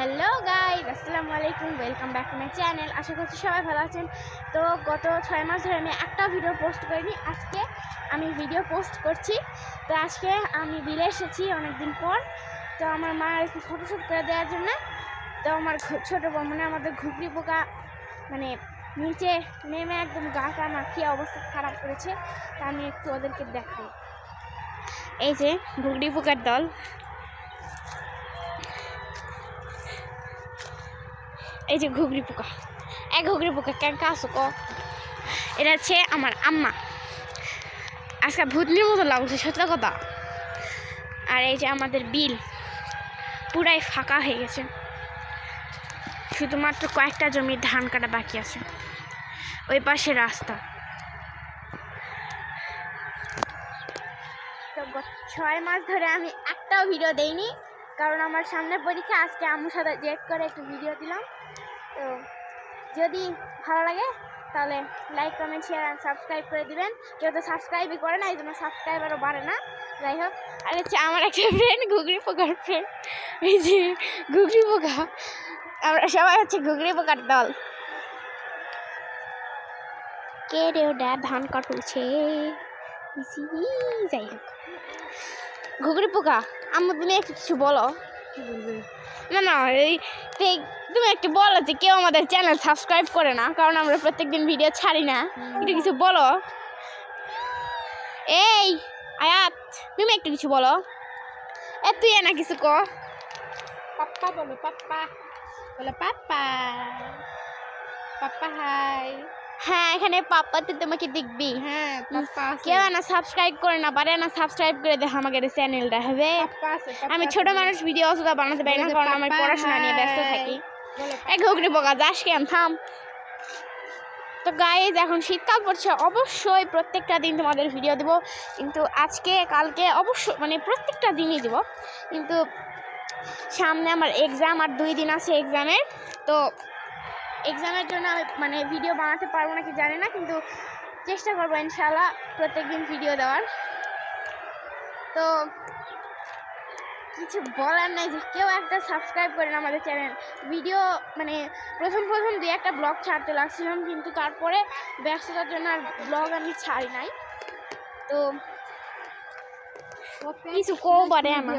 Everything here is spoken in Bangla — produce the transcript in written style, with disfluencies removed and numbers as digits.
হ্যালো গাইস, আসসালামু আলাইকুম। Welcome back to my channel. আশা করছি সবাই ভালো আছেন। তো গত 6 মাস ধরে আমি একটা ভিডিও পোস্ট করিনি। আজকে আমি ভিডিও পোস্ট করছি। তো আজকে আমি বিলে এসেছি অনেক দিন পর। তো আমার মা একটু ফটোশ্যুট করে দেওয়ার জন্য, তো আমার ছোটো বোন মানে আমাদের ঘুগরি পোকা মানে নিচে নেমে একদম গাটা মাখিয়ে অবস্থা খারাপ করেছে। তা আমি একটু ওদেরকে দেখাই। এই যে ঘুগরি পোকার দল, এই যে ঘুগরি পোকা। ঘুগরি পোকা কেন আসো ক, এটা হচ্ছে আমার আম্মা। আজকে ভূতনির মতো লাগছে, সত্য কথা। আর এই যে আমাদের বিল পুরাই ফাঁকা হয়ে গেছে, শুধুমাত্র কয়েকটা জমির ধান কাটা বাকি আছে। ওই পাশে রাস্তা। তো 6 মাস ধরে আমি একটাও ভিডিও দেইনি, কারণ আমার সামনে পরীক্ষা। আজকে আম্মুর সাথে জেদ করে একটু ভিডিও দিলাম। তো যদি ভালো লাগে তাহলে লাইক, কমেন্ট, শেয়ার আর সাবস্ক্রাইব করে দিবেন। কেউ তো সাবস্ক্রাইবই করে না, এই জন্য সাবস্ক্রাইবারও বাড়ে না। যাই হোক, আর হচ্ছে আমার একটা ফ্রেন্ড, ঘুগরি পোকার ফ্রেন্ড। এই যে ঘুগরি পোকা, আমরা সবাই হচ্ছে ঘুগরি পোকার দল। কে রে ওটা ধান কাটুছে? যাই হোক, ঘুগরি পোকা, আমার তুমি একটু কিছু বলো। কি বলবে? না এই তুমি একটু বলো যে কেউ আমাদের চ্যানেল সাবস্ক্রাইব করে না, কারণ আমরা প্রত্যেকদিন ভিডিও ছাড়ি না। একটু কিছু বলো। এই আয়াত, তুমি একটু কিছু বলো। তুই না কিছু ক। পাপ্পা বলো, পাপ্পা বলো, পাপ্পা পাপ্পা হাই। হ্যাঁ, এখানে পাপ্পাতে তোমাকে দেখবি। হ্যাঁ, পাপ্পা আছে। কেউ না সাবস্ক্রাইব করে না, পারে না সাবস্ক্রাইব করে দেখো আমাদের চ্যানেলটা হবে। পাপ্পা আছে, আমি ছোট মানুষ, ভিডিও অতটা বানাতে পারি না, কারণ আমি পড়াশোনা নিয়ে ব্যস্ত থাকি। ঘুগরি পোকা যাস কেন, থাম। তো গাইজ, এখন শীতকাল পড়ছে, অবশ্যই প্রত্যেকটা দিন তোমাদের ভিডিও দেবো। কিন্তু আজকে কালকে অবশ্যই মানে প্রত্যেকটা দিনই দেবো। কিন্তু সামনে আমার এক্সাম, আর 2 দিন আছে এক্সামের। তো এক্সামের জন্য আমি মানে ভিডিও বানাতে পারবো নাকি জানি না, কিন্তু চেষ্টা করবো ইনশাআল্লাহ প্রত্যেক দিন ভিডিও দেওয়ার। তো কিছু বলার নাই যে কেউ একটা সাবস্ক্রাইব করেন আমাদের চ্যানেল। ভিডিও মানে প্রথম 2-1টা ব্লগ ছাড়তে লাগছিলাম, কিন্তু তারপরে ব্যস্ততার জন্য আর ব্লগ আমি ছাড়ি নাই। তো কিছু কেউ পারে আমার